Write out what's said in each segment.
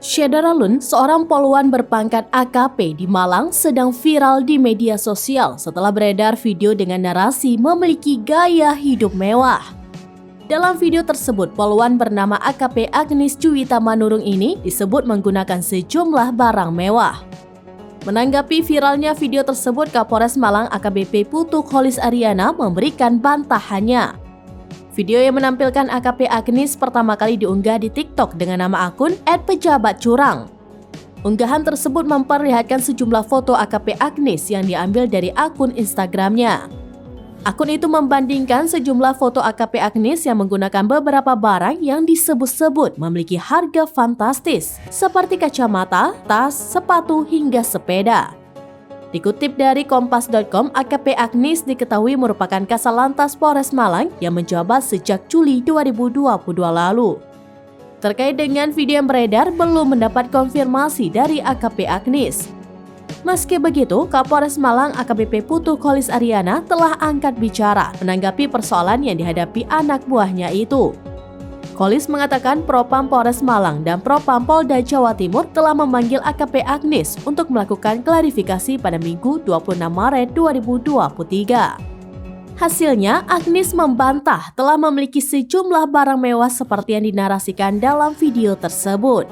Syederalun, seorang poluan berpangkat AKP di Malang, sedang viral di media sosial setelah beredar video dengan narasi memiliki gaya hidup mewah. Dalam video tersebut, poluan bernama AKP Agnes Juwita Manurung ini disebut menggunakan sejumlah barang mewah. Menanggapi viralnya video tersebut, Kapolres Malang AKBP Putu Kholis Ariana memberikan bantahannya. Video yang menampilkan AKP Agnes pertama kali diunggah di TikTok dengan nama akun @pejabatcurang. Unggahan tersebut memperlihatkan sejumlah foto AKP Agnes yang diambil dari akun Instagramnya. Akun itu membandingkan sejumlah foto AKP Agnes yang menggunakan beberapa barang yang disebut-sebut memiliki harga fantastis, seperti kacamata, tas, sepatu, hingga sepeda. Dikutip dari kompas.com, AKP Agnes diketahui merupakan Kasalantas Polres Malang yang menjabat sejak Juli 2022 lalu. Terkait dengan video yang beredar, belum mendapat konfirmasi dari AKP Agnes. Meski begitu, Kapolres Malang AKBP Putu Kholis Ariana telah angkat bicara menanggapi persoalan yang dihadapi anak buahnya itu. Kholis mengatakan Propam Polres Malang dan Propam Polda Jawa Timur telah memanggil AKP Agnes untuk melakukan klarifikasi pada Minggu 26 Maret 2023. Hasilnya, Agnes membantah telah memiliki sejumlah barang mewah seperti yang dinarasikan dalam video tersebut.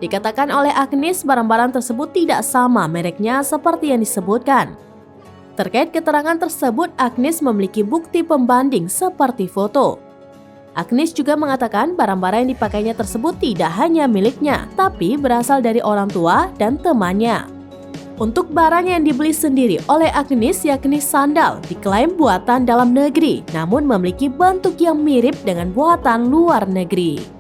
Dikatakan oleh Agnes, barang-barang tersebut tidak sama mereknya seperti yang disebutkan. Terkait keterangan tersebut, Agnes memiliki bukti pembanding seperti foto. Agnes juga mengatakan barang-barang yang dipakainya tersebut tidak hanya miliknya, tapi berasal dari orang tua dan temannya. Untuk barang yang dibeli sendiri oleh Agnes, yakni sandal, diklaim buatan dalam negeri, namun memiliki bentuk yang mirip dengan buatan luar negeri.